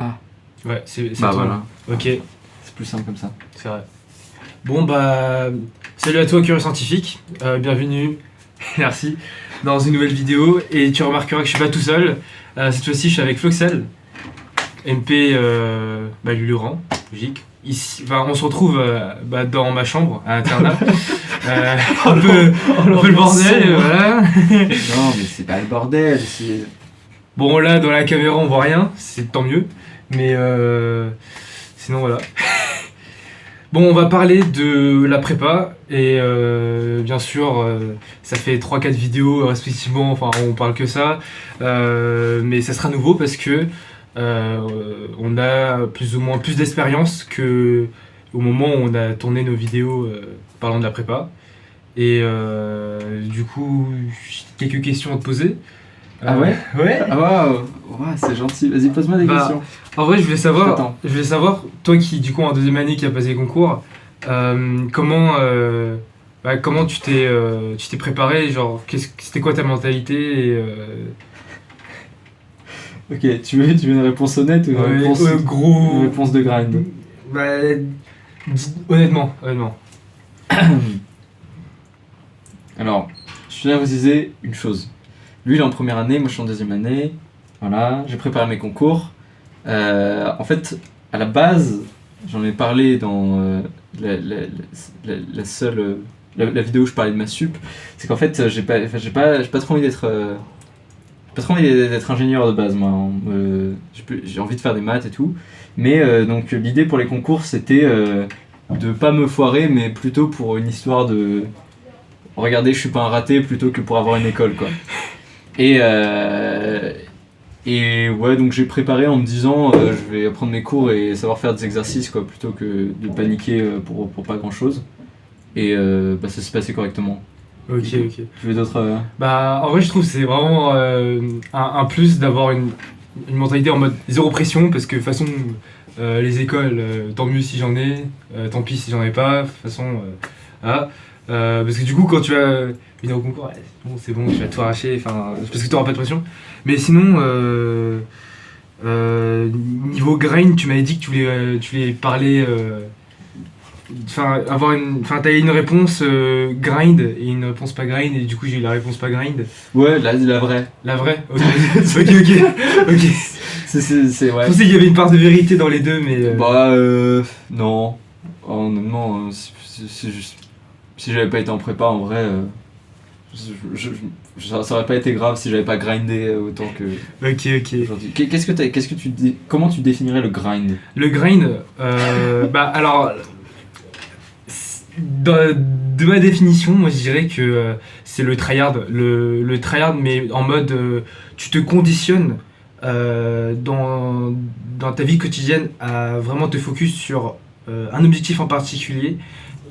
Ah, Ouais, c'est bah ton voilà, nom. Ok, c'est plus simple comme ça. c'est vrai. Bon bah, salut à toi Curieux Scientifique, bienvenue, merci, dans une nouvelle vidéo. Et tu remarqueras que je suis pas tout seul. Cette fois-ci je suis avec Floxel, MP Luluran, logique. Ici, enfin, on se retrouve dans ma chambre à l'internat. Un peu le bordel, voilà. Non, mais c'est pas le bordel, c'est... Bon là dans la caméra on voit rien, c'est tant mieux. Mais sinon voilà. Bon, on va parler de la prépa et bien sûr, ça fait 3-4 vidéos respectivement, enfin on parle que ça, mais ça sera nouveau parce que on a plus ou moins plus d'expérience que au moment où on a tourné nos vidéos parlant de la prépa. Et du coup, j'ai quelques questions à te poser. Ah ouais? Ouais. Ah waouh, ouais, c'est gentil. Vas-y, pose-moi des Bah, questions. En vrai, T'attends. je voulais savoir, toi qui du coup en deuxième année qui a passé les concours, comment tu t'es préparé, genre c'était quoi ta mentalité et, Ok, tu veux une réponse honnête ou une réponse, une gros. réponse de grind? Bah, honnêtement. Alors, je tiens à vous dire une chose. Lui, il est en première année, moi je suis en deuxième année. Voilà, j'ai préparé mes concours. En fait, à la base, j'en ai parlé dans la seule la vidéo où je parlais de ma sup. C'est qu'en fait, j'ai pas trop envie d'être ingénieur de base, moi. J'ai envie de faire des maths et tout. Mais donc l'idée pour les concours, c'était de pas me foirer, mais plutôt pour une histoire de regardez, je suis pas un raté, plutôt que pour avoir une école, quoi. Et ouais, donc j'ai préparé en me disant je vais apprendre mes cours et savoir faire des exercices, quoi, plutôt que de paniquer pour pas grand chose. Et ça s'est passé correctement. Ok. Tu veux d'autres Bah, en vrai, je trouve que c'est vraiment un plus d'avoir une mentalité en mode zéro pression, parce que de toute façon, les écoles, tant mieux si j'en ai, tant pis si j'en ai pas, de toute façon, voilà. Parce que du coup, quand tu vas venir au concours, ouais, c'est bon, tu vas tout arracher, enfin, parce que tu n'auras pas de pression. Mais sinon, niveau grind, tu m'avais dit que tu voulais parler. Enfin, t'avais une réponse grind et une réponse pas grind, et du coup j'ai eu la réponse pas grind. Ouais, la vraie. La vraie. Ok. Ok. C'est ouais. Je pensais qu'il y avait une part de vérité dans les deux, mais. Bah non. Honnêtement, c'est juste... Si j'avais pas été en prépa, en vrai, ça aurait pas été grave si j'avais pas grindé autant que Ok. aujourd'hui. Comment tu définirais le grind? Le grind, bah alors, de ma définition, moi je dirais que c'est le tryhard. Le tryhard, mais en mode tu te conditionnes dans ta vie quotidienne à vraiment te focus sur un objectif en particulier.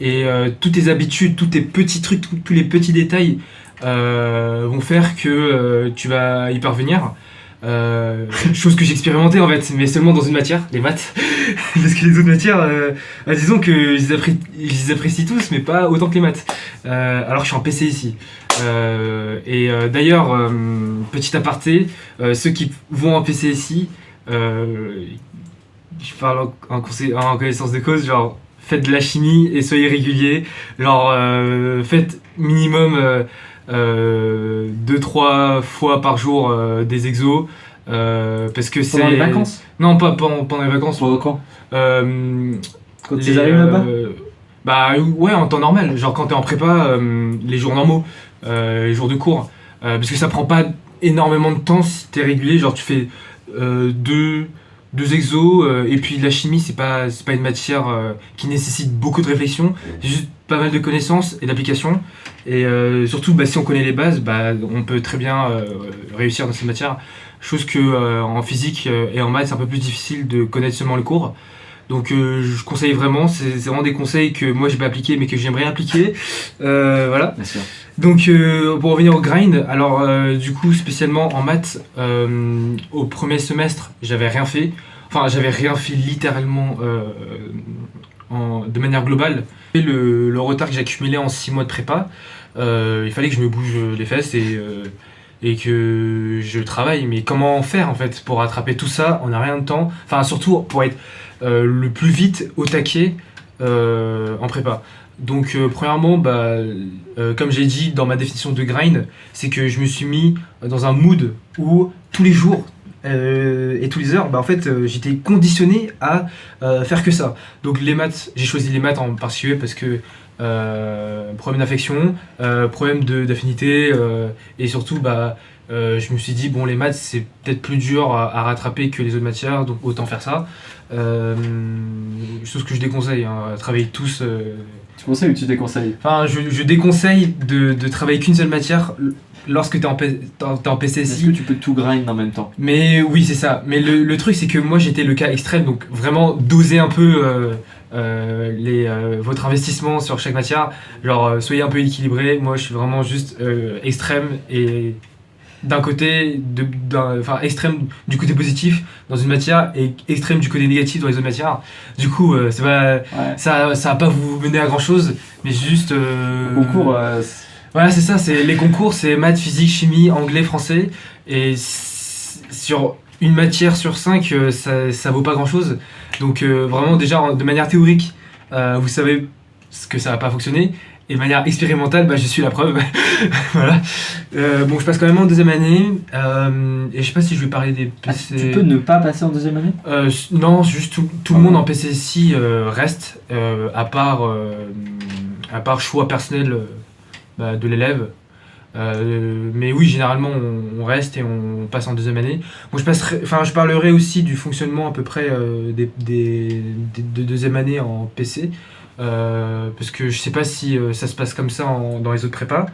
Et toutes tes habitudes, tous tes petits trucs, tous les petits détails vont faire que tu vas y parvenir. Chose que j'ai expérimentée en fait, mais seulement dans une matière, les maths. Parce que les autres matières, disons que je les apprécie tous, mais pas autant que les maths. Alors que je suis en PC ici. D'ailleurs, petit aparté, ceux qui vont en PC ici, je parle en connaissance de cause, genre faites de la chimie et soyez réguliers. Genre faites minimum 2-3 fois par jour des exos. Parce que c'est. Pendant les vacances? Non, pas pendant les vacances. Pendant quand? Quand Les, ils arrivent là-bas? Bah ouais, en temps normal. Genre quand t'es en prépa, les jours normaux, les jours de cours. Parce que ça prend pas énormément de temps si t'es régulier. Genre tu fais deux exos, et puis la chimie, c'est pas une matière qui nécessite beaucoup de réflexion. C'est juste pas mal de connaissances et d'applications. Et surtout, si on connaît les bases, on peut très bien réussir dans cette matière. Chose que en physique et en maths, c'est un peu plus difficile de connaître seulement le cours. Donc je conseille vraiment, c'est vraiment des conseils que moi j'ai pas appliqué mais que j'aimerais appliquer. Voilà. Bien sûr. Donc pour revenir au grind, alors du coup spécialement en maths, au premier semestre j'avais rien fait. Enfin j'avais rien fait littéralement de manière globale. Et le retard que j'ai accumulé en 6 mois de prépa, il fallait que je me bouge les fesses et que je travaille. Mais comment faire en fait pour rattraper tout ça? On n'a rien de temps. Enfin, surtout pour être le plus vite au taquet en prépa. Donc, premièrement, comme j'ai dit dans ma définition de grind, c'est que je me suis mis dans un mood où tous les jours et tous les heures, en fait, j'étais conditionné à faire que ça. Donc, les maths, j'ai choisi les maths en particulier parce que problème d'affection, problème d'affinité, et surtout, je me suis dit, bon, les maths, c'est peut-être plus dur à rattraper que les autres matières, donc autant faire ça. Chose que je déconseille, hein, travailler tous. Tu conseilles ou tu déconseilles? Enfin, je déconseille de travailler qu'une seule matière lorsque t'es en Est-ce PCSI. que tu peux tout grind en même temps? Mais oui, c'est ça. Mais le truc, c'est que moi, j'étais le cas extrême, donc vraiment doser un peu votre investissement sur chaque matière. Genre, soyez un peu équilibré. Moi, je suis vraiment juste extrême et d'un côté, extrême du côté positif dans une matière et extrême du côté négatif dans les autres matières. Du coup, c'est pas, Ouais. ça va pas vous mener à grand chose, mais juste. Au concours, Voilà, c'est ça, c'est les concours, c'est maths, physique, chimie, anglais, français. Et sur une matière sur 5, ça vaut pas grand chose. Donc, vraiment, déjà, de manière théorique, vous savez que ça va pas fonctionner. Et de manière expérimentale, je suis la preuve. Voilà. Bon, je passe quand même en deuxième année. Et je sais pas si je vais parler des PC. tu peux ne pas passer en deuxième année? Non, juste tout le monde en PCSI reste, à part choix personnel de l'élève. Mais oui, généralement, on reste et on passe en deuxième année. Bon, je parlerai aussi du fonctionnement à peu près de deuxième année en PC. Parce que je sais pas si ça se passe comme ça dans les autres prépas.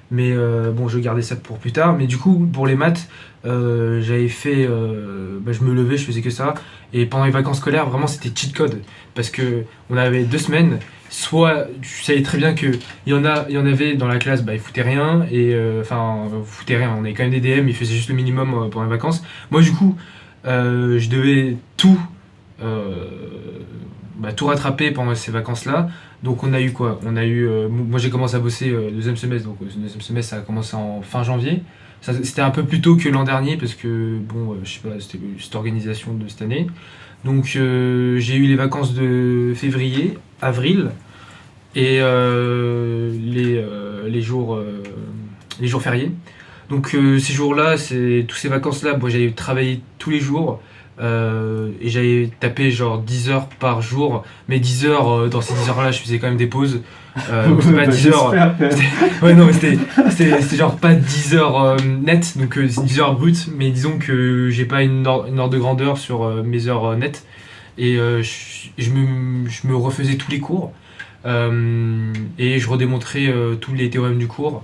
Mais bon, je vais garder ça pour plus tard. Mais du coup, pour les maths, j'avais fait. Je me levais, je faisais que ça. Et pendant les vacances scolaires, vraiment, c'était cheat code. Parce que on avait 2 semaines. Soit tu savais très bien qu'il y en avait dans la classe, ils foutaient rien. Et foutaient rien. On avait quand même des DM, ils faisaient juste le minimum pendant les vacances. Moi, du coup, je devais tout rattraper pendant ces vacances-là. Donc on a eu quoi? Moi j'ai commencé à bosser deuxième semestre, donc le deuxième semestre ça a commencé en fin janvier. C'était un peu plus tôt que l'an dernier parce que je sais pas, c'était cette organisation de cette année. Donc j'ai eu les vacances de février, avril et les jours fériés. Donc ces jours-là, tous ces vacances-là, j'avais travaillé tous les jours. Et j'avais tapé genre 10 heures par jour, mais 10 heures, dans ces 10 heures là je faisais quand même des pauses. C'était pas 10 heures. Ouais, non, mais c'était genre pas 10 heures nettes, donc c'est 10 heures brutes, mais disons que j'ai pas une ordre de grandeur sur mes heures nettes. Et je me refaisais tous les cours, et je redémontrais tous les théorèmes du cours,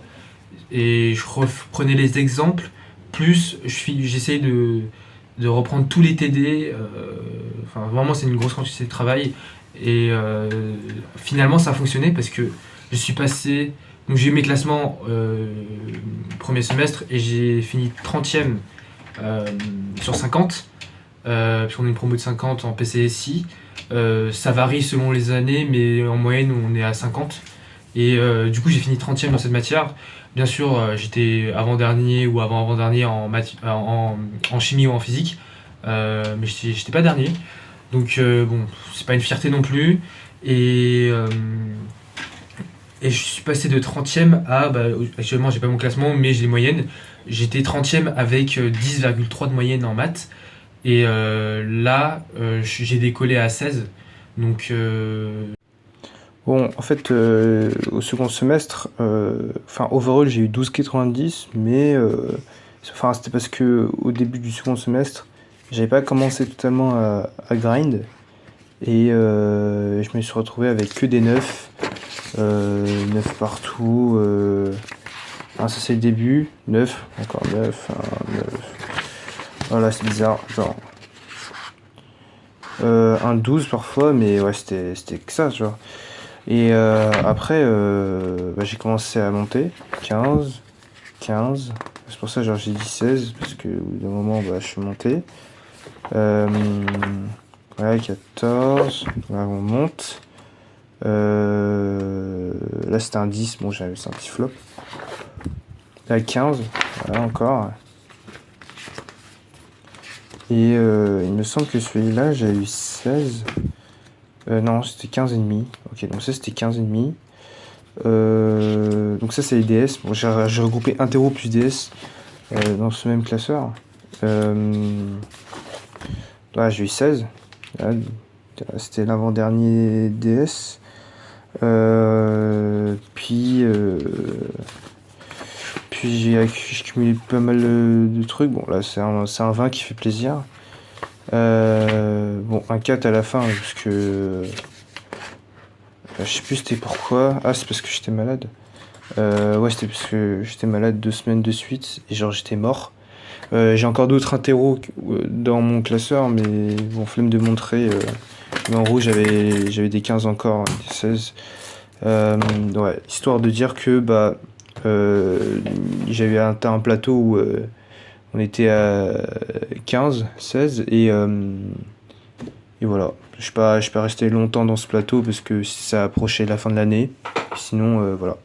et je reprenais les exemples, plus j'essayais de reprendre tous les TD. Vraiment, c'est une grosse quantité de travail. Et finalement, ça a fonctionné parce que je suis passé. Donc, j'ai eu mes classements premier semestre et j'ai fini 30e sur 50. Puisqu'on a une promo de 50 en PCSI. Ça varie selon les années, mais en moyenne, on est à 50. Et du coup, j'ai fini 30e dans cette matière. Bien sûr, j'étais avant-dernier ou avant-avant-dernier en chimie ou en physique, mais j'étais pas dernier. Donc bon, c'est pas une fierté non plus. Et je suis passé de 30e à... actuellement, j'ai pas mon classement, mais j'ai les moyennes. J'étais 30e avec 10,3 de moyenne en maths. Et là, j'ai décollé à 16. Donc... Bon, en fait, au second semestre, overall, j'ai eu 12,90, mais c'était parce que au début du second semestre, j'avais pas commencé totalement à grind, et je me suis retrouvé avec que des 9, 9 partout. Ça c'est le début, 9, encore 9, 9. Voilà, c'est bizarre, genre. Un 12 parfois, mais ouais, c'était que ça, genre. Et après, j'ai commencé à monter, 15. C'est pour ça, j'ai dit 16, parce que au bout d'un moment, je suis monté. Ouais, 14, là on monte. Là c'était un 10, bon, c'est un petit flop. Là 15, Voilà, encore. Et il me semble que celui-là, j'ai eu 16. Non, c'était 15 et demi. Ok, donc ça, c'était 15 et demi. Donc ça, c'est les DS. Bon, j'ai regroupé Interro plus DS dans ce même classeur. Là, j'ai eu 16. Là, c'était l'avant-dernier DS. Puis j'ai cumulé pas mal de trucs. Bon, là, c'est un 20 qui fait plaisir. Bon, un 4 à la fin, parce que... je sais plus c'était pourquoi. Ah, c'est parce que j'étais malade. Ouais, c'était parce que j'étais malade 2 semaines de suite, et genre j'étais mort. J'ai encore d'autres interros dans mon classeur, mais bon, flemme de montrer. Mais en gros, j'avais des 15 encore, des 16. Ouais, histoire de dire que bah j'avais atteint un plateau où on était à 15, 16 et voilà. Je suis pas resté longtemps dans ce plateau parce que ça approchait la fin de l'année. Sinon, voilà.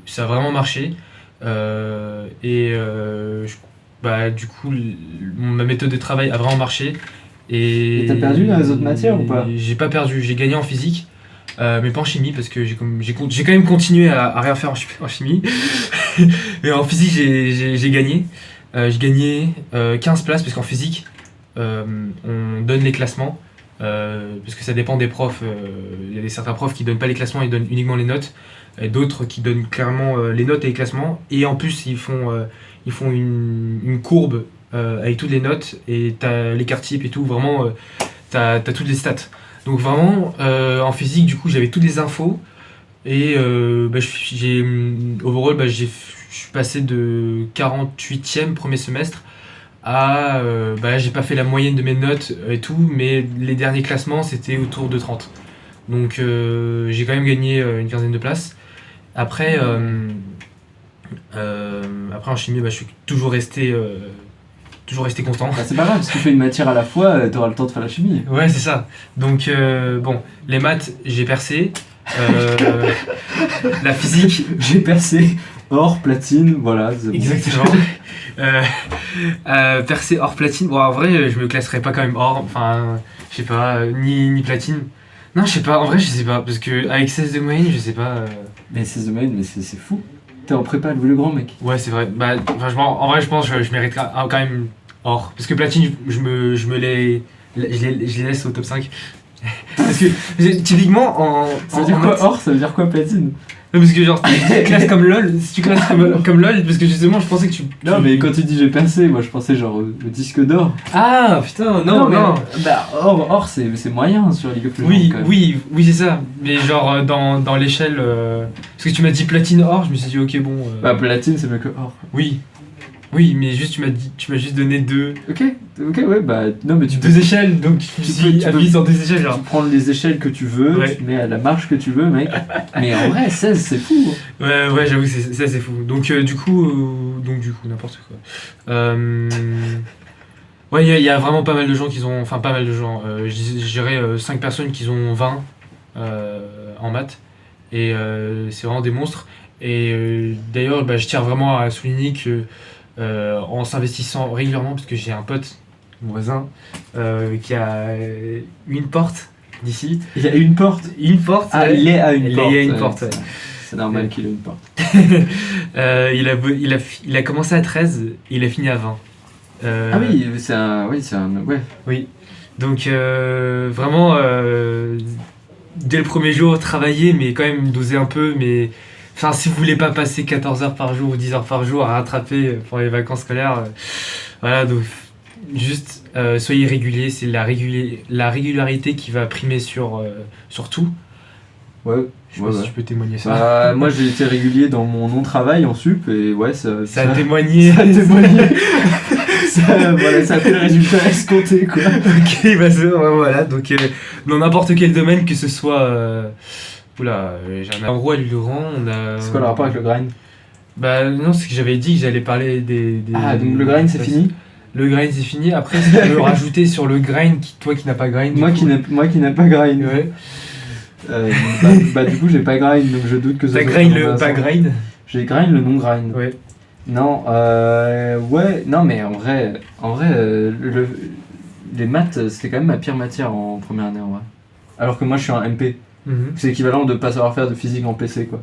Ça a vraiment marché. Bah, du coup, ma méthode de travail a vraiment marché. Et t'as perdu dans les autres matières ou pas? J'ai pas perdu, j'ai gagné en physique, mais pas en chimie parce que j'ai quand même continué à rien faire en chimie. Mais en physique, j'ai gagné. J'ai gagné 15 places parce qu'en physique, on donne les classements. Parce que ça dépend des profs. Il y a certains profs qui donnent pas les classements, ils donnent uniquement les notes. Et d'autres qui donnent clairement les notes et les classements. Et en plus, ils font une courbe avec toutes les notes et t'as l'écart type et tout. Vraiment, t'as toutes les stats. Donc vraiment, en physique, du coup, j'avais toutes les infos. Et overall, je suis passé de 48e premier semestre à j'ai pas fait la moyenne de mes notes et tout, mais les derniers classements c'était autour de 30. Donc j'ai quand même gagné une quinzaine de places. Après en chimie, je suis toujours resté constant. Bah, c'est pas grave, parce que tu fais une matière à la fois, t'auras le temps de faire la chimie. Ouais, c'est ça. Donc bon, les maths, j'ai percé. La physique, J'ai percé or, platine, voilà. C'est bon. exactement. Percé hors platine. Bon, en vrai, je me classerais pas quand même hors. Enfin, je sais pas, ni platine. Non, je sais pas. En vrai, je sais pas. Parce que avec 16 de moyenne, je sais pas. Mais c'est The Main, mais c'est fou. T'es en prépa, le grand mec. Ouais, c'est vrai. Bah, franchement, en vrai, je pense que je mériterais quand même hors. Parce que platine, je les laisse au top 5. Parce que typiquement, Ça veut dire quoi or? Ça veut dire quoi platine? Non, parce que genre, tu classes comme LOL. Si tu classes comme LOL, parce que justement, je pensais que tu. Non, mais quand tu dis j'ai percé, moi je pensais genre le disque d'or. Ah putain, non. Bah, or c'est moyen sur League of Legends. Oui, quand même. oui, c'est ça. Mais genre dans l'échelle. Parce que tu m'as dit platine or, je me suis dit ok bon. Bah, platine c'est mieux que or. Oui, mais juste tu m'as juste donné deux Ok, ouais, bah, non, mais tu peux. deux échelles, donc je me tu suis peux- appuyé sur deux échelles genre. Tu prends les échelles que tu veux, Ouais. tu mets à la marge que tu veux, mec. Mais en vrai, 16 c'est fou. Ouais, j'avoue, ça c'est fou. Donc du coup, n'importe quoi. Ouais, il y a vraiment pas mal de gens qui ont. Enfin, pas mal de gens. Je dirais 5 personnes qui ont 20 en maths. Et c'est vraiment des monstres. Et d'ailleurs, je tiens vraiment à souligner que en s'investissant régulièrement, parce que j'ai un pote, mon voisin, qui a une porte d'ici. Il y a une porte. Une porte. Ah, ouais. il est à une Il porte. est à une ouais, porte, ouais. C'est normal qu'il ait une porte. Il a commencé à 13, il a fini à 20. Ah oui, c'est un. Ouais. Oui. Donc vraiment, dès le premier jour, travailler, mais quand même doser un peu. Mais enfin, si vous voulez pas passer 14 heures par jour ou 10 heures par jour à rattraper pour les vacances scolaires, voilà, donc juste soyez réguliers, c'est la régularité qui va primer sur tout. Ouais. Je sais pas si tu peux témoigner ça. Bah, moi j'ai été régulier dans mon non-travail en sup et ouais, ça Ça a témoigné. Ça a témoigné. Voilà, ça a fait le résultat escompté quoi. Ok, bah c'est bon, voilà. Donc dans n'importe quel domaine, que ce soit. Oula, j'ai un gros à Lille-Laurent, on a. C'est quoi le rapport avec le grind? Bah non, c'est que j'avais dit que j'allais parler des. Ah, donc le grind c'est fini? Le grind c'est fini. Après, si tu veux rajouter sur le grind, toi qui n'as pas grind. Moi qui n'ai pas grind. Ouais. Du coup j'ai pas grind donc je doute que ça T'as soit grind vraiment le pas intéressant. grind. J'ai grind le non grind. Ouais. Non, ouais, non, mais en vrai les maths, c'était quand même ma pire matière en première année, en vrai. Alors que moi, je suis un MP. C'est l'équivalent de pas savoir faire de physique en PC, quoi.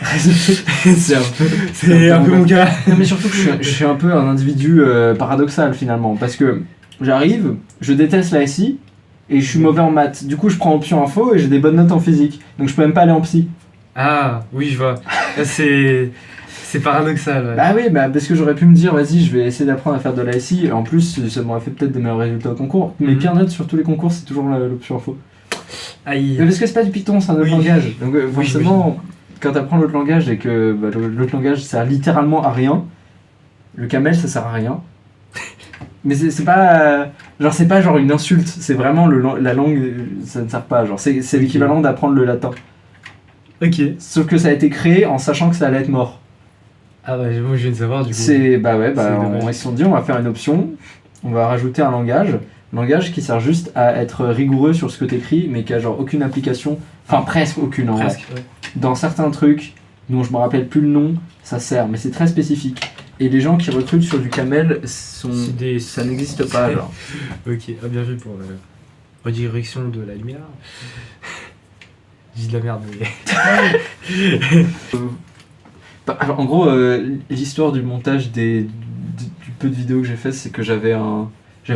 C'est un peu mon cas. Non, mais surtout que je suis un peu un individu paradoxal, finalement. Parce que j'arrive, je déteste la SI, et je suis mauvais en maths. Du coup, je prends option info, et j'ai des bonnes notes en physique. Donc, je peux même pas aller en psy. Ah, oui, je vois. C'est paradoxal. Ouais. Bah oui, bah parce que j'aurais pu me dire, vas-y, je vais essayer d'apprendre à faire de la SI. En plus, ça m'aurait fait peut-être des meilleurs résultats au concours. Mes pires notes sur tous les concours, c'est toujours l'option info. Aïe. Mais parce que c'est pas du Python, c'est un autre Oui. langage. Donc Oui, forcément, quand t'apprends l'autre langage et que l'autre langage sert littéralement à rien, le camel ça sert à rien. Mais c'est pas c'est pas genre une insulte, c'est vraiment la langue, ça ne sert pas. Genre c'est Ok. l'équivalent d'apprendre le latin. Ok. Sauf que ça a été créé en sachant que ça allait être mort. Ah bah moi je viens de savoir du coup. C'est bah ouais, C'est dommage. ils se sont dit on va faire une option, on va rajouter un langage qui sert juste à être rigoureux sur ce que t'écris, mais qui a genre aucune application, enfin presque aucune en vrai. Presque, ouais. Dans certains trucs dont je me rappelle plus le nom, ça sert, mais c'est très spécifique. Et les gens qui recrutent sur du camel C'est des... ça n'existe pas genre. Ok, ah, bien vu pour redirection de la lumière. Je dis de la merde, mais... Alors, en gros, l'histoire du montage du peu de vidéos que j'ai fait, c'est que j'avais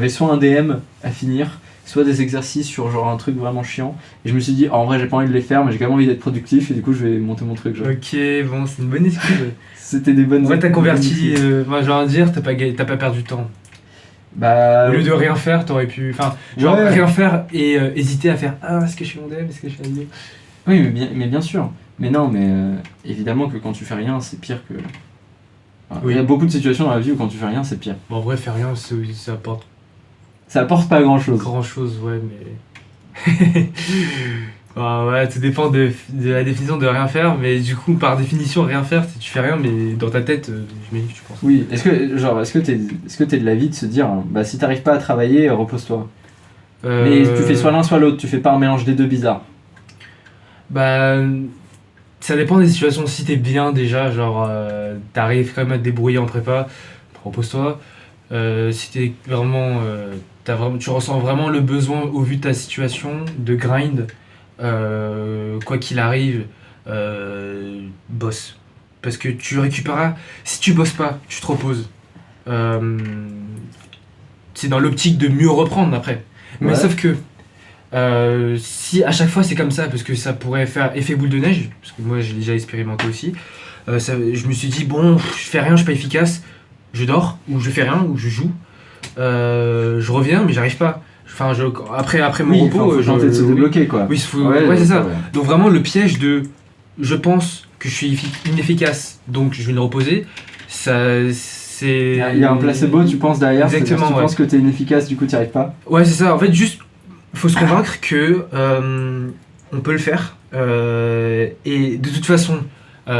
soit un DM à finir, soit des exercices sur genre un truc vraiment chiant. Et je me suis dit, en vrai, j'ai pas envie de les faire, mais j'ai quand même envie d'être productif, et du coup, je vais monter mon truc. Genre. Ok, bon, c'est une bonne excuse. C'était des bonnes. En vrai, t'as converti, bonnes excuses. moi j'ai envie de dire, t'as pas perdu de temps. Bah. Au lieu de rien faire, t'aurais pu. Enfin, genre Ouais. rien faire et hésiter à faire ah, est-ce que je suis mon DM, est-ce que je fais la vidéo. Oui, mais bien sûr. Mais non, mais évidemment que quand tu fais rien, c'est pire que. Enfin, Oui. Il y a beaucoup de situations dans la vie où quand tu fais rien, c'est pire. Bon, en vrai, faire rien, ça apporte Ça apporte pas grand chose. grand chose, ouais, mais. Ah ouais, tout dépend de la définition de rien faire, mais du coup, par définition, rien faire, c'est tu fais rien, mais dans ta tête, j'imagine que tu penses. Oui, est-ce que t'es de l'avis de se dire, bah si t'arrives pas à travailler, repose-toi. Mais tu fais soit l'un soit l'autre, tu fais pas un mélange des deux bizarre. Bah. Ça dépend des situations. Si t'es bien déjà, genre t'arrives quand même à te débrouiller en prépa, repose-toi. Si t'es vraiment, tu ressens vraiment le besoin au vu de ta situation de grind, quoi qu'il arrive, bosse. Parce que tu récupéreras. Si tu bosses pas, tu te reposes. C'est dans l'optique de mieux reprendre après. Mais Ouais. sauf que si à chaque fois c'est comme ça, parce que ça pourrait faire effet boule de neige, parce que moi j'ai déjà expérimenté aussi, je me suis dit bon, je fais rien, je suis pas efficace, je dors, ou je fais rien, ou je joue, je reviens mais j'arrive pas. Enfin, après mon Oui, repos, faut tenter de se oui. débloquer quoi. Oui, ouais, c'est ça. ouais. Donc vraiment le piège de je pense que je suis inefficace, donc je vais le reposer, ça c'est... Il y a un placebo, tu penses derrière, Exactement, c'est-à-dire tu ouais. penses que t'es inefficace, du coup t'y arrives pas. Ouais, c'est ça. En fait, juste, faut se convaincre que on peut le faire. Et de toute façon,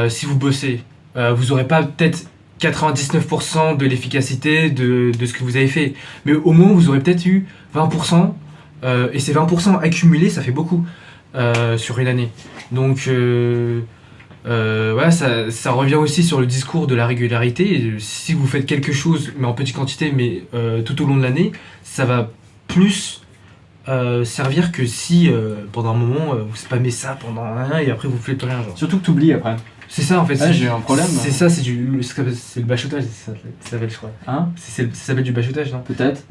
si vous bossez, vous aurez pas peut-être 99% de l'efficacité de ce que vous avez fait. Mais au moins, vous aurez peut-être eu 20%. Et ces 20% accumulés, ça fait beaucoup sur une année. Donc, voilà, ça revient aussi sur le discours de la régularité. Si vous faites quelque chose, mais en petite quantité, mais tout au long de l'année, ça va plus servir que si pendant un moment vous spammez ça pendant un an et après vous faites plus rien. Genre. Surtout que t'oublies après. C'est ça en fait. Ouais, j'ai eu un problème. C'est ça, c'est le bachotage, ça s'appelle, je crois. Hein? Ça s'appelle du bachotage, non? Peut-être.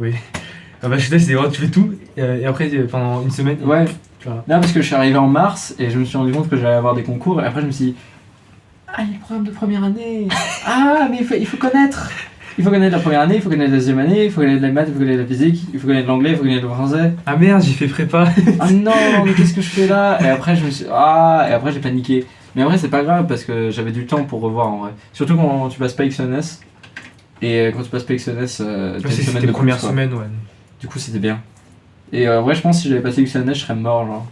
Un bachotage, c'est vraiment tu fais tout et après pendant une semaine. Ouais. Voilà. Non, parce que je suis arrivé en mars et je me suis rendu compte que j'allais avoir des concours et après je me suis dit, ah, les programmes de première année. Ah, mais il faut connaître. Il faut connaître la première année, il faut connaître la deuxième année, il faut connaître la maths, il faut connaître la physique, il faut connaître l'anglais, il faut connaître le français. Ah merde, j'ai fait prépa. Ah non, mais qu'est-ce que je fais là? Et après et après j'ai paniqué. Mais en vrai c'est pas grave parce que j'avais du temps pour revoir en vrai. Surtout quand tu passes pas XNS. Et quand tu passes pas XNS, t'as une C'est semaine tes de premières plus, quoi. semaines, ouais. Du coup c'était bien. Et ouais je pense que si j'avais passé XNS je serais mort genre.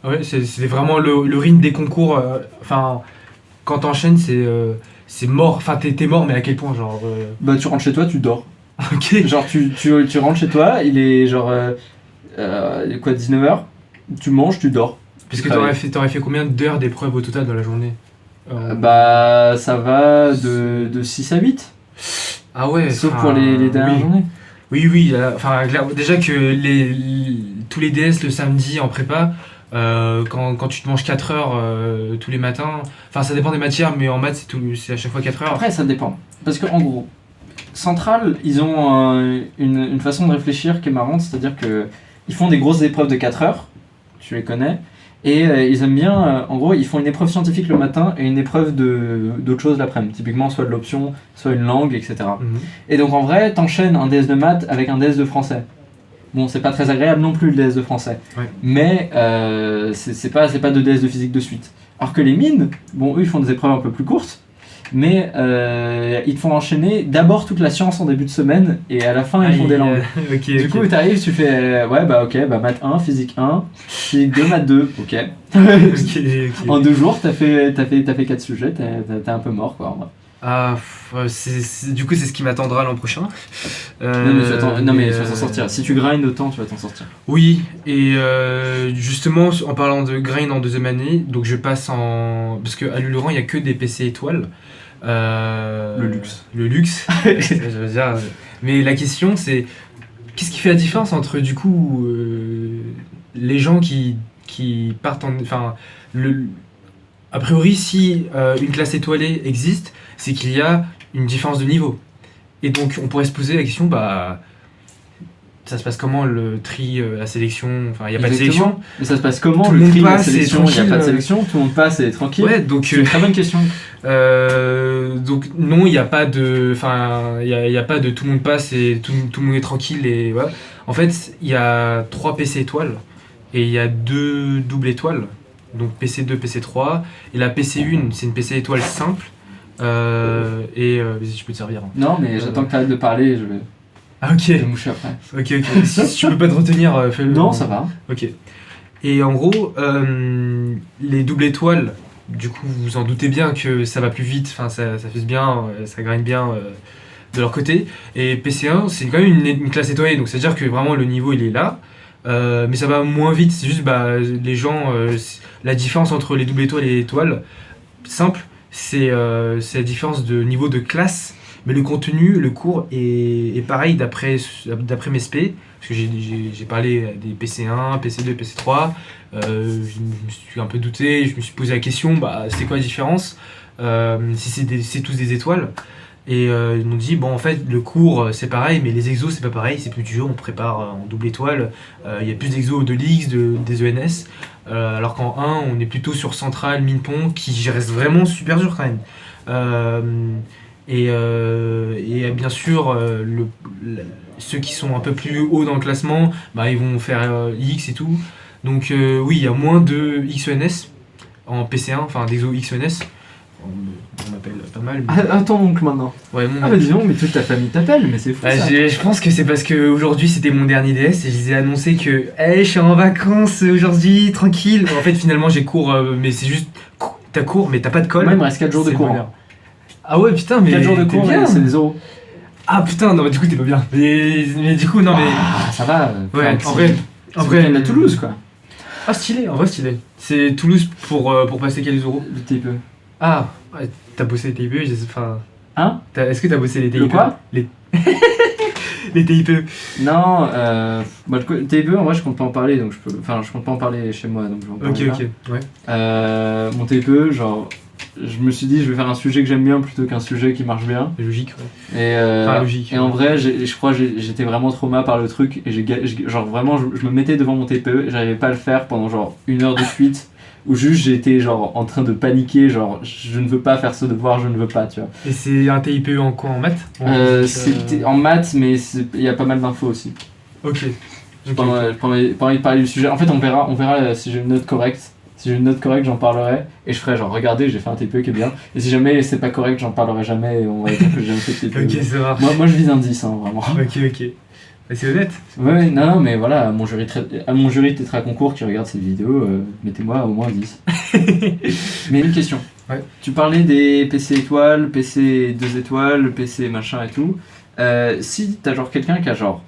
Ouais, c'était vraiment le rythme des concours. Enfin, quand t'enchaînes, c'est mort. Enfin, t'es mort, mais à quel point, genre. Bah tu rentres chez toi, tu dors. Ok. Genre tu rentres chez toi, il est genre quoi 19h, tu manges, tu dors. Parce que Tu t'aurais fait combien d'heures d'épreuves au total dans la journée? Bah, ça va de 6 à 8. Ah ouais. Sauf enfin, pour les dernières oui. journées. Oui, enfin, déjà que tous les DS le samedi en prépa, quand tu te manges 4 heures tous les matins, enfin ça dépend des matières, mais en maths c'est à chaque fois 4 heures. Après, ça dépend. Parce qu'en gros, Centrale, ils ont une façon de réfléchir qui est marrante, c'est-à-dire que ils font des grosses épreuves de 4 heures, tu les connais, et ils aiment bien, en gros, ils font une épreuve scientifique le matin et une épreuve d'autre chose l'après-midi, typiquement soit de l'option, soit une langue, etc. Mhm. Et donc en vrai, t'enchaînes un DS de maths avec un DS de français. Bon, c'est pas très agréable non plus le DS de français, Ouais. mais c'est pas deux DS de physique de suite. Alors que les mines, bon, eux ils font des épreuves un peu plus courtes, mais ils te font enchaîner d'abord toute la science en début de semaine et à la fin ils font des langues. Ok, Du coup, t'arrives, tu fais ouais, bah ok, bah maths 1, physique 1, physique 2, maths 2, ok. En 2 jours, t'as fait 4 sujets, t'es un peu mort quoi. En vrai. Ah, du coup c'est ce qui m'attendra l'an prochain. Non, mais tu vas t'en sortir. Si tu grindes autant, tu vas t'en sortir. Oui, et justement, en parlant de grind en deuxième année, donc je passe en. Parce qu'à Luluran, il n'y a que des PC étoiles. Le luxe. Le luxe. Je veux dire, mais la question, c'est qu'est-ce qui fait la différence entre, du coup, les gens qui partent en. Enfin, a priori, si une classe étoilée existe, c'est qu'il y a une différence de niveau. Et donc, on pourrait se poser la question, bah. Ça se passe comment le tri, la sélection? Enfin, il n'y a pas de Exactement. sélection. Mais ça se passe comment Tout le le monde tri, la passe, et sélection? Il n'y a pas de tranquille. sélection, tout le monde passe et est tranquille. Ouais, donc, C'est une très bonne question. donc non, il n'y a pas de. Enfin, il y a pas de tout le monde passe et tout le monde est tranquille. Et voilà. En fait, il y a 3 PC étoiles et il y a 2 doubles étoiles. Donc PC2, PC3. Et la PC1, c'est une PC étoile simple. Vas-y, je peux te servir. Hein. Non, mais j'attends que tu arrêtes de parler, je vais Ah, ok. me moucher après. Ok. Si tu peux pas te retenir, fais-le. Non, ça va. Ok. Et en gros, les doubles étoiles, du coup, vous vous en doutez bien que ça va plus vite, enfin, ça fuse bien, ça grind bien de leur côté. Et PC1, c'est quand même une classe étoilée, donc c'est-à-dire que vraiment le niveau il est là, mais ça va moins vite. C'est juste, bah, les gens, la différence entre les doubles étoiles et les étoiles, simple, c'est la différence de niveau de classe. Mais le contenu, le cours est pareil d'après mes spé, parce que j'ai parlé des PC1, PC2, PC3. Je me suis un peu douté, je me suis posé la question, bah, c'est quoi la différence si c'est tous des étoiles. Et ils m'ont dit, bon, en fait, le cours c'est pareil, mais les exos c'est pas pareil, c'est plus dur, on prépare en double étoile. Il y a plus d'exos de l'X, des ENS, alors qu'en 1, on est plutôt sur Centrale, Minpon, qui reste vraiment super dur quand même. Et bien sûr, ceux qui sont un peu plus hauts dans le classement, bah, ils vont faire X et tout. Donc oui, il y a moins de XENS en PC1, enfin d'exo XENS. On m'appelle pas mal. Mais... Ah, ton oncle maintenant. Ouais, mon Ah, bah dis donc, mais toute ta famille t'appelle, mais c'est fou bah, ça. je pense que c'est parce qu'aujourd'hui c'était mon dernier DS et je les ai annoncé que hey, je suis en vacances aujourd'hui, tranquille. En fait, finalement, j'ai cours, mais c'est juste. T'as cours, mais t'as pas de colle. Moi, il me reste 4 jours de C'est cours. bonheur. Ah ouais, putain, mais. 4 jours de t'es cours, bien. et c'est des euros. Ah putain, non, du coup, t'es pas bien. Mais du coup, non, mais. Ah, ça va. Ouais, enfin, en vrai. En vrai, il y a Toulouse quoi. Ah, stylé, en vrai, stylé. C'est Toulouse pour passer quels euros? Le TIPE. Ah, ouais, t'as bossé les TIPE, enfin. Hein? Est-ce que t'as bossé les TIPE? Le quoi? Les TIPE. Non, bah, le TIPE, en vrai, je compte pas en parler, donc je compte pas en parler chez moi, donc je vais en parler là. Ok, ouais. Mon TIPE, genre, je me suis dit, je vais faire un sujet que j'aime bien plutôt qu'un sujet qui marche bien. C'est logique, ouais. Et, Logique. et en vrai, je crois que j'étais vraiment trauma par le truc, et genre vraiment, je me mettais devant mon TIPE, et j'arrivais pas à le faire pendant genre 1 heure de suite, où juste j'étais genre en train de paniquer, genre je ne veux pas faire ce devoir, je ne veux pas, tu vois. Et c'est un TIPE en quoi? En maths? C'était en maths, mais il y a pas mal d'infos aussi. Ok. J'ai pas envie de parler du sujet. En fait, on verra si j'ai une note correcte. Si j'ai une note correcte, j'en parlerai. Et je ferai genre, regardez, j'ai fait un TPE qui est bien. Et si jamais c'est pas correct, j'en parlerai jamais. Et on va dire que j'ai jamais fait de TPE. Ok, ça marche. Moi, je vise un 10, hein, vraiment. Ok. Bah, c'est honnête. Ouais, non, mais voilà, à mon jury Tétra Concours qui regarde cette vidéo, mettez-moi au moins 10. Mais une question. Ouais. Tu parlais des PC étoiles, PC 2 étoiles, PC machin et tout. Si t'as genre quelqu'un qui a genre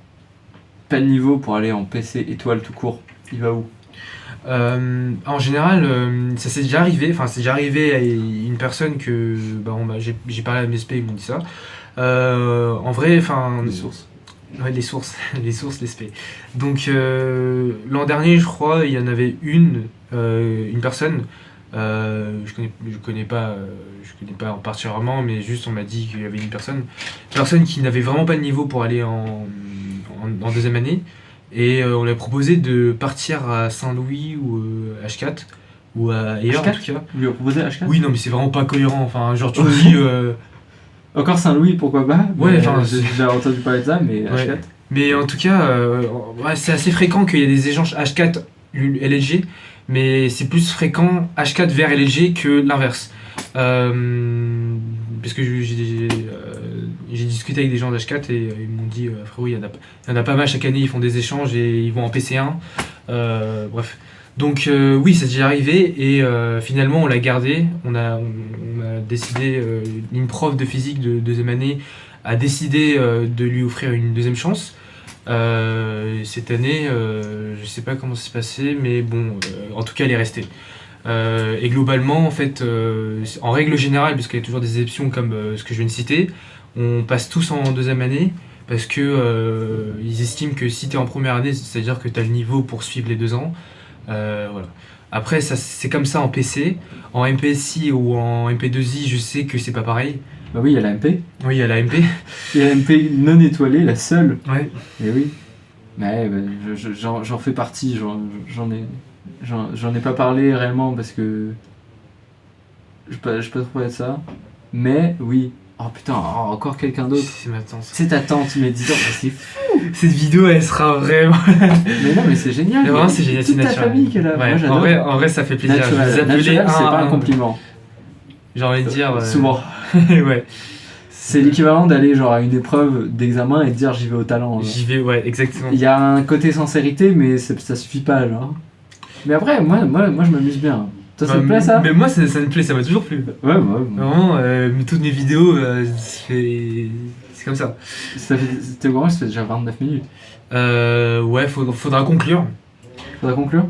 pas de niveau pour aller en PC étoile tout court, il va où? En général, ça s'est déjà arrivé, enfin c'est déjà arrivé à une personne que j'ai parlé à MSP, ils m'ont dit ça. En vrai, enfin. Les sources. Ouais, les sources, l'ESP. Donc l'an dernier, je crois, il y en avait une personne. Je connais pas particulièrement, mais juste on m'a dit qu'il y avait une personne qui n'avait vraiment pas de niveau pour aller en deuxième année. Et on lui a proposé de partir à Saint-Louis ou H4 ou ailleurs en H4? tout cas. Vous lui avez proposé H4? Oui, non, mais c'est vraiment pas cohérent. Enfin, genre tu te dis. Encore Saint-Louis, pourquoi pas? Ouais, enfin, j'ai déjà entendu parler de ça, mais Ouais. H4. Mais en tout cas, ouais, c'est assez fréquent qu'il y ait des échanges H4 LLG, mais c'est plus fréquent H4 vers LLG que l'inverse. Parce que j'ai discuté avec des gens d'H4 et ils m'ont dit frérot, il y en a pas mal chaque année, ils font des échanges et ils vont en PC1. Bref. Donc oui, c'est déjà arrivé et finalement on l'a gardé. On a décidé, une prof de physique de deuxième année a décidé de lui offrir une deuxième chance. Cette année, je sais pas comment ça s'est passé, mais bon, en tout cas, elle est restée. Et globalement, en fait, en règle générale, puisqu'il y a toujours des exceptions comme ce que je viens de citer, on passe tous en deuxième année parce que ils estiment que si tu es en première année, c'est-à-dire que tu as le niveau pour suivre les 2 ans. Voilà. Après, ça, c'est comme ça en PC. En MPSI ou en MP2I, je sais que c'est pas pareil. Bah oui, il y a la MP. Oui, il y a la MP. Il y a la MP non étoilée, la seule. Ouais. Et oui. Mais bah, j'en fais partie, j'en ai pas parlé réellement parce que je peux pas trop parler de ça. Mais oui. Oh putain, encore quelqu'un d'autre. C'est ma tante. C'est ta tante, mais dis donc, c'est fou. Cette vidéo, elle sera vraiment. Mais non, mais c'est génial. Mais vraiment, c'est génial, Toute c'est ta naturel. famille qu'elle a. Ouais, Moi, j'adore. en vrai, ça fait plaisir. Je Naturel, les appelais naturel, c'est pas un un. compliment. J'ai envie de dire. Souvent. Ouais. C'est l'équivalent d'aller genre à une épreuve d'examen et de dire j'y vais au talent. Genre. J'y vais, ouais, exactement. Il y a un côté sincérité, mais ça suffit pas, genre. Mais après, moi je m'amuse bien. Toi, ça te plaît ça? Mais moi, ça me plaît, ça m'a toujours plu. Ouais. Vraiment, toutes mes vidéos, c'est comme ça. T'es au courant, ça fait déjà 29 minutes. Ouais, faudra conclure. Faudra conclure?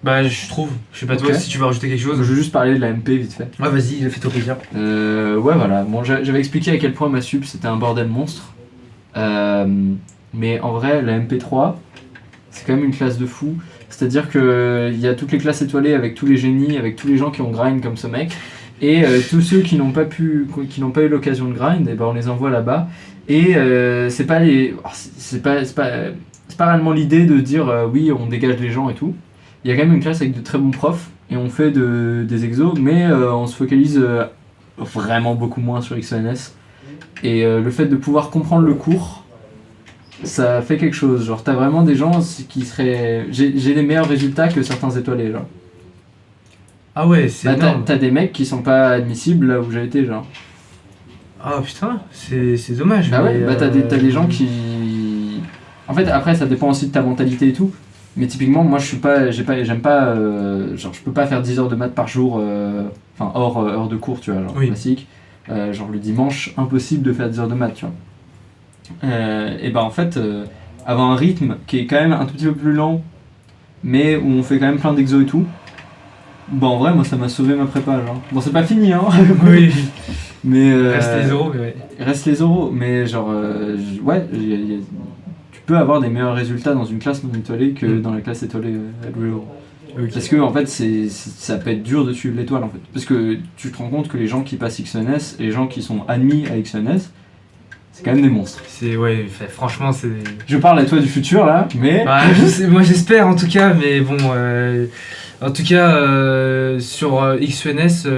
Bah, je trouve. Je sais pas toi Ok. si tu veux rajouter quelque Je chose. veux juste parler de la MP vite fait. Ouais, vas-y, fais-toi plaisir. Ouais, voilà. Bon, j'avais expliqué à quel point ma sup c'était un bordel monstre. Mais en vrai, la MP3, c'est quand même une classe de fou. C'est-à-dire qu'il y a toutes les classes étoilées avec tous les génies, avec tous les gens qui ont grind comme ce mec. Et tous ceux qui n'ont pas eu l'occasion de grind, et ben on les envoie là-bas. Et c'est pas réellement l'idée de dire oui, on dégage les gens et tout. Il y a quand même une classe avec de très bons profs et on fait des exos, mais on se focalise vraiment beaucoup moins sur XNS. Et le fait de pouvoir comprendre le cours, ça fait quelque chose. Genre, t'as vraiment des gens qui seraient. J'ai des meilleurs résultats que certains étoilés, genre. Ah ouais, c'est Bah, énorme. t'as des mecs qui sont pas admissibles là où j'ai été, genre. Ah putain, c'est dommage. Bah ouais, mais, bah t'as des gens qui. En fait, après, ça dépend aussi de ta mentalité et tout. Mais typiquement, moi, j'aime pas. Genre, je peux pas faire 10 heures de maths par jour, enfin, hors heure de cours, tu vois, genre Oui. classique. Genre, le dimanche, impossible de faire 10 heures de maths, tu vois. Et bah, en fait, avoir un rythme qui est quand même un tout petit peu plus lent, mais où on fait quand même plein d'exos et tout. Bon, en vrai, moi, ça m'a sauvé ma prépa, genre. Bon, c'est pas fini, hein. Oui, Mais. reste les euros, mais ouais. Reste les oraux, mais genre, ouais, tu peux avoir des meilleurs résultats dans une classe non étoilée que dans la classe étoilée à Blue. Ok. Parce que en fait, ça peut être dur de suivre l'étoile en fait. Parce que tu te rends compte que les gens qui passent XNS et les gens qui sont admis à XNS, c'est quand même des monstres. C'est, ouais, franchement, c'est. Je parle à toi du futur là, mais. Bah, moi j'espère en tout cas, mais bon, en tout cas sur XUNS,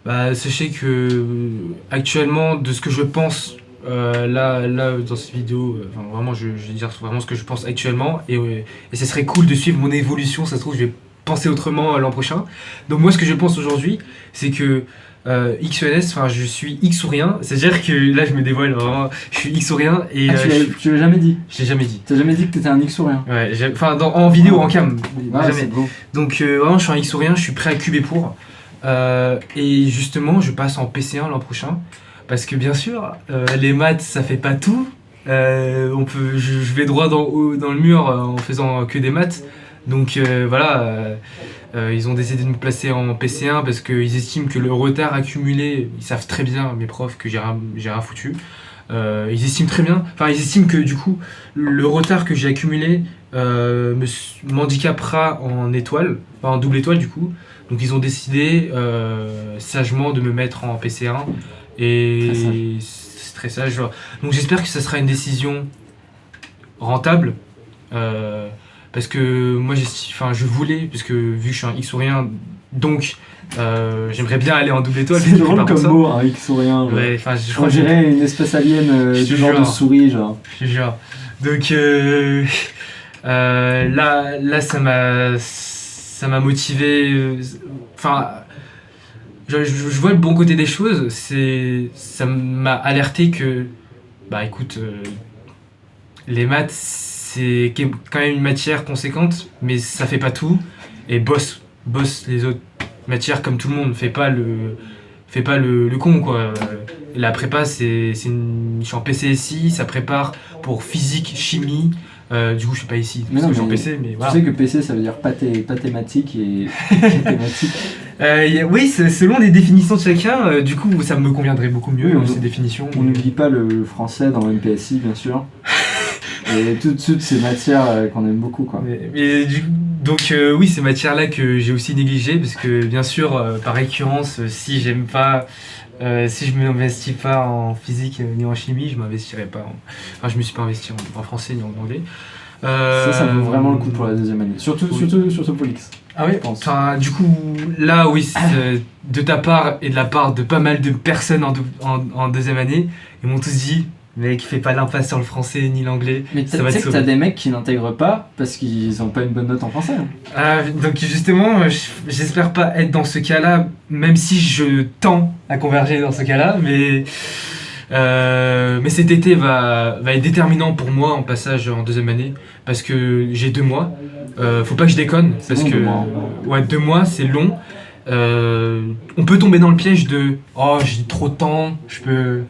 bah, sachez que actuellement, de ce que je pense là dans cette vidéo, enfin, vraiment je vais dire vraiment ce que je pense actuellement, et ce serait cool de suivre mon évolution. Ça se trouve, je vais penser autrement l'an prochain. Donc moi, ce que je pense aujourd'hui, c'est que XUNS, enfin je suis X ou rien, c'est-à-dire que là je me dévoile vraiment, je suis X ou rien, et Tu l'as jamais dit. je l'ai jamais dit. T'as jamais dit que t'étais un X ou rien. Ouais, enfin en vidéo, en cam, Ouais, jamais. c'est beau. Donc vraiment je suis un X ou rien, je suis prêt à cuber pour. Et justement je passe en PC1 l'an prochain. Parce que bien sûr, les maths ça fait pas tout. Je vais droit dans le mur en faisant que des maths. Donc voilà, ils ont décidé de me placer en PC1 parce qu'ils estiment que le retard accumulé, ils savent très bien, mes profs, que j'ai rien foutu. Ils estiment très bien, enfin ils estiment que du coup, le retard que j'ai accumulé m'handicapera en étoile, enfin en double étoile du coup. Donc ils ont décidé sagement de me mettre en PC1 et c'est très sage. Donc j'espère que ça sera une décision rentable. Parce que moi je voulais, parce que vu que je suis un X ou rien, donc j'aimerais bien aller en double étoile. C'est drôle comme mot, un X ou rien. Ouais, je on dirait une espèce alien du genre de souris, genre. Je te jure. Donc là ça m'a motivé. Enfin, je vois le bon côté des choses. Ça m'a alerté que, bah écoute, les maths c'est quand même une matière conséquente, mais ça fait pas tout. Et bosse les autres matières comme tout le monde. Fais pas le con, quoi. La prépa, je suis en PCSI, ça prépare pour physique, chimie. Du coup, je suis pas ici, parce que je suis en PC, mais voilà. Tu sais que PC, ça veut dire pathématique et mathématique. Oui, selon les définitions de chacun, du coup, ça me conviendrait beaucoup mieux, ces définitions. On n'oublie pas le français dans le MPSI, bien sûr. Et toutes ces matières qu'on aime beaucoup, quoi. Donc oui, ces matières-là que j'ai aussi négligées, parce que bien sûr, par récurrence, si j'aime pas, si je m'investis pas en physique ni en chimie, je m'investirai pas. Enfin, je me suis pas investi en français ni en anglais. Ça vaut vraiment le coup pour la deuxième année. Surtout pour l'X. Ah oui, enfin, du coup, là, oui, de ta part et de la part de pas mal de personnes en deuxième année, ils m'ont tous dit. Mec, fais pas l'impasse sur le français ni l'anglais. Mais tu sais que t'as des mecs qui n'intègrent pas parce qu'ils ont pas une bonne note en français. Donc justement, j'espère pas être dans ce cas-là, même si je tends à converger dans ce cas-là, mais cet été va être déterminant pour moi en passage en deuxième année, parce que j'ai 2 mois. Faut pas que je déconne, parce que 2 mois c'est long. On peut tomber dans le piège de j'ai trop de temps, je peux